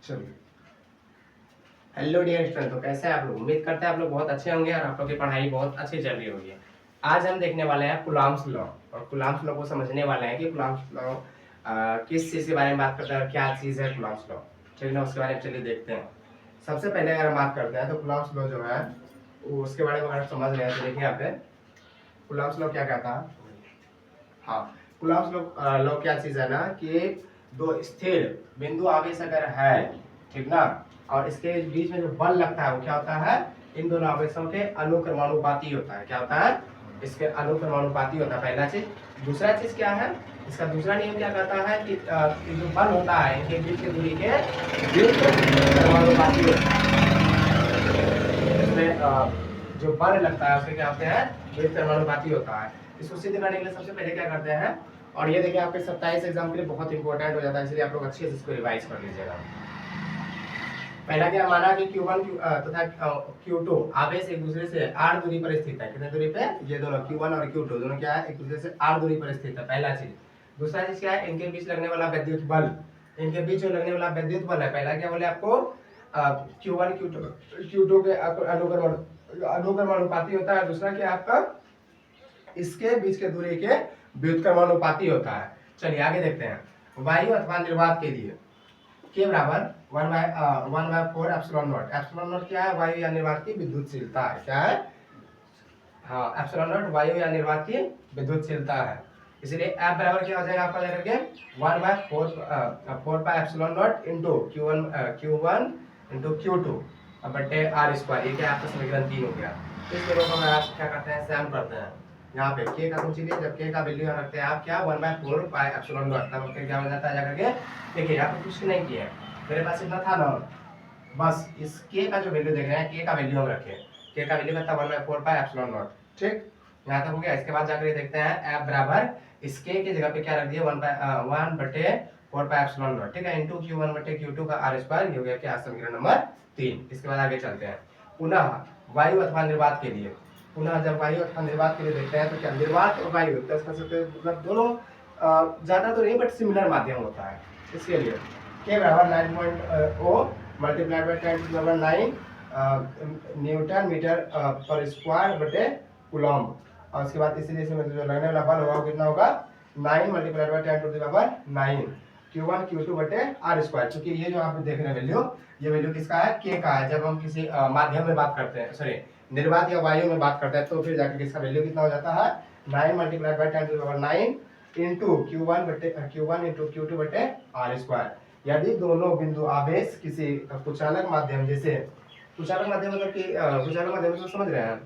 चलिए, hello dear student, तो कैसे हैं आप लोग। उम्मीद करते हैं आप लोग बहुत अच्छे होंगे और आप लोग की पढ़ाई बहुत अच्छी चल रही होगी। आज हम देखने वाले हैं कूलॉम्स लॉ, और कूलॉम्स लॉ को समझने वाले हैं कि कूलॉम्स लॉ किस चीज़ के बारे में बात करता है और क्या चीज़ है कूलॉम्स लॉ। ठीक है, उसके बारे में चलिए देखते हैं। सबसे पहले अगर हम बात करते हैं तो कूलॉम्स लॉ जो है उसके बारे में अगर समझ रहे हैं तो देखिए यहाँ पे कूलॉम्स लॉ क्या कहता है। हाँ, कूलॉम्स लॉ क्या चीज़ है ना कि दो स्थिर बिंदु आवेश अगर है, ठीक ना, और इसके बीच में जो बल लगता है वो क्या होता है, इन दोनों आवेशों के अनुक्रमानुपाती होता है। क्या होता है, इसके अनुक्रमानुपाती होता है, पहला चीज। दूसरा चीज क्या है, इसका दूसरा नियम क्या कहता है कि जो बल होता है इनके बीच की दूरी के व्युत्क्रमानुपाती होता है। इसमें जो बल लगता है उसके क्या होते हैं, व्युत्क्रमानुपाती होता है। इसको सिद्ध करने के लिए सबसे पहले क्या करते हैं, और ये देखिए आपके 27 एग्जाम के लिए बहुत इंपॉर्टेंट हो जाता है, इसलिए आप लोग अच्छे से इसको रिवाइज कर लीजिएगा। पहला क्या माना कि Q1 तथा Q2 आवेश एक दूसरे से r दूरी पर स्थित है। कितने दूरी पे, ये दोनों Q1 और Q2 दोनों क्या है, एक दूसरे से r दूरी पर स्थित है, पहला चीज। दूसरा चीज क्या है, इनके बीच लगने वाला विद्युत बल, इनके बीच जो लगने वाला विद्युत बल है, पहला क्या बोले आपको, Q1 Q2 के अनुक्रमानुपाती होता है। दूसरा क्या आपका इसके बीच के दूरी के व्युत्क्रमानुपाती होता है। चलिए आगे देखते हैं। वायु अथवा निर्वात के लिए के बराबर 1/4 एप्सिलॉन नॉट। एप्सिलॉन नॉट क्या है, वायु या निर्वात की विद्युतशीलता है। क्या है, हाँ, एप्सिलॉन नॉट वायु या निर्वात की विद्युतशीलता है। इसलिए F बराबर क्या हो जाएगा आपका करके 1/4 pi epsilon not into Q1 into Q2 बटे R स्क्वायर। ये क्या आपका समीकरण 3 हो गया। इस जगह को आप क्या करते हैं, सैम करते हैं। यहाँ पे K का कुछ नहीं, जब K का वैल्यू रखते हैं आप क्या 1/4 पाई एप्सिलॉन नॉट, तब फिर क्या हो जाता है जाकर के, देखिए यहाँ पे कुछ नहीं किया है, मेरे पास इतना था ना, बस इस K का जो वैल्यू देख रहे हैं, K का वैल्यू हम रखे, K का वैल्यू कितना 1/4 पाई एप्सिलॉन नॉट। ठीक, यहाँ तक हो गया। इसके बाद जाकर देखते हैं F बराबर इस K की जगह पे क्या रख दिया 1/4 पाई एप्सिलॉन नॉट, ठीक है, इंटू Q1 बटे Q2 का R स्क्वायर। ये हो गया क्या, समीकरण नंबर 3। इसके बाद आगे चलते हैं। पुनः वायु अथवा निर्वात के लिए, पुनः जब वायु अथवा निर्वात के लिए देखते हैं तो क्या निर्वात और वायु मतलब दोनों ज्यादा तो नहीं बट सिमिलर माध्यम होता है। इसके लिए K बराबर 9.0 मल्टीप्लाइड बाय 10⁹ न्यूटन मीटर पर स्क्वायर बटे कूलॉम्ब। और उसके बाद इसी जैसे में जो लगने वाला बल होगा वो कितना होगा 9 मल्टीप्लाइड बाय 10⁹ Q1 Q2 बटे R स्क्वायर। क्योंकि ये जो आप देख रहे हैं वैल्यू, ये वैल्यू किसका है, K का है। जब हम किसी माध्यम में बात करते हैं, सॉरी निर्वात या वायु में बात करते हैं, तो फिर जाकर इसका वैल्यू कितना हो जाता है 9 multiplied by 10⁹ into Q1 into Q2 बटे R स्क्वायर। यदि दोनों बिंदु आवेश किसी कुचालक माध्यम, जैसे कुचालक माध्यम मतलब कि कुचालक माध्यम तो समझ रहे हैं,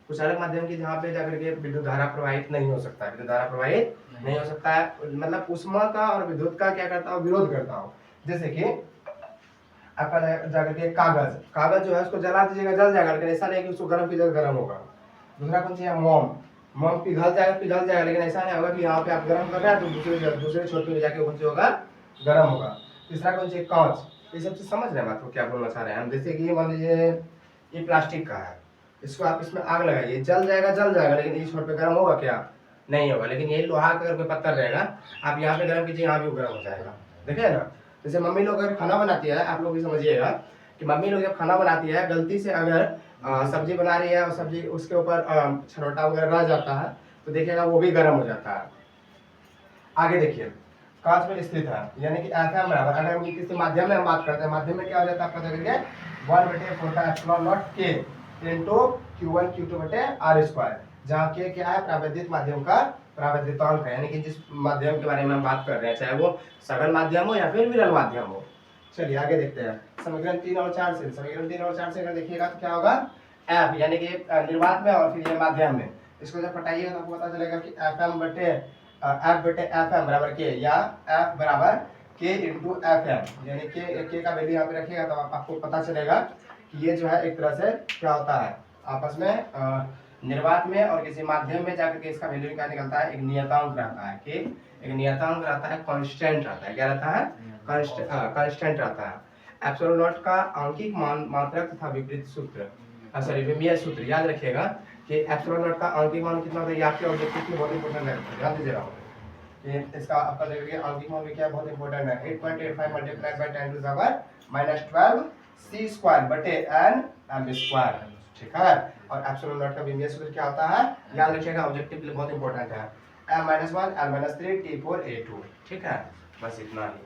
कुचालक माध्यम की जहाँ पे जाकर के विद्युत धारा प्रवाहित नहीं हो सकता है, विद्युत धारा प्रवाहित नहीं हो सकता है, मतलब उष्मा का और विद्युत का क्या करता हो, विरोध करता हो। जैसे कि आपका जाकर के कागज जो है उसको जला दीजिएगा जल जाएगा, लेकिन ऐसा नहीं कि उसको गर्म कीजिएगा गर्म होगा। दूसरा कौन सी है, मोम पिघल जाएगा, लेकिन ऐसा नहीं होगा कि यहाँ पे आप गर्म कर रहे हैं तो दूसरे छोर पे जाके कौन सी होगा, गर्म होगा। तीसरा कौन सी, कांच। ये सब चीज समझ रहे हैं बात को, क्या बोलना चाह रहे हैं हम। जैसे कि मान लीजिए ये प्लास्टिक का है, इसको आप इसमें आग लगाइए, जल जाएगा, लेकिन इस छोर पे गर्म होगा क्या, नहीं होगा। लेकिन ये लोहा का अगर कोई पत्थर रहेगा, आप यहाँ पे गर्म कीजिए, यहाँ भी गर्म हो जाएगा। देखे ना, जैसे मम्मी लोग अगर खाना बनाती है, आप लोग भी समझिएगा कि मम्मी लोग जब खाना बनाती है, गलती से अगर सब्जी बना रही है और सब्जी उसके ऊपर छरोटा वगैरह रह जाता है, तो देखिएगा वो भी गर्म हो जाता है। आगे देखिए, कांच में स्थित है, यानी कि Fm बराबर, अगर हम किसी माध्यम में हम बात करते हैं, माध्यम में क्या हो जाता है आपका देखिए 1/4 epsilon not K into Q1 Q2 बटे R स्क्वायर, जहाँ K क्या है, प्रावैधिक माध्यम का प्रावैधिकांक है, यानी कि जिस माध्यम के बारे में हम बात कर रहे हैं, चाहे वो सघन माध्यम हो या फिर विरल माध्यम हो। चलिए आगे देखते हैं समीकरण 3 और 4 से। समीकरण 3 और 4 से अगर देखिएगा तो क्या होगा, F यानी कि निर्वात में और फिर ये माध्यम में, इसको जब पटाइएगा तो आपको पता चलेगा कि Fm बटे Fm बराबर K, या F बराबर K इंटू Fm, यानी K का वैल्यू यहाँ पे रखिएगा तो आपको पता चलेगा कि ये जो है एक तरह से क्या होता है, आपस में निर्वात में और किसी माध्यम में जाकर के इसका वैल्यू क्या निकलता है, एक नियतांक रहता है, कि एक नियतांक रहता है, कांस्टेंट रहता है। क्या रहता है, कांस्टेंट रहता है। एप्सिलॉन नॉट का आंकिक मात्रक तथा विपरीत सूत्र, सॉरी विमीय सूत्र याद रखिएगा कि एप्सिलॉन नॉट का आंकिक मान कितना होता है, ये आपके ऑब्जेक्टिव की बहुत इंपॉर्टेंट है, ध्यान दीजिएगा। ये इसका आपका देखिए अंकित मान भी क्या बहुत इंपॉर्टेंट है 8.85 multiplied by 10 to the power -12 c square बटे n m स्क्वायर। ठीक है, और एप्सिलॉन नॉट का बीमीय सूत्र क्या होता है याद रखिएगा, ऑब्जेक्टिव के लिए बहुत इंपॉर्टेंट है, m-1 l-3 t4 a2। ठीक है, बस इतना ही।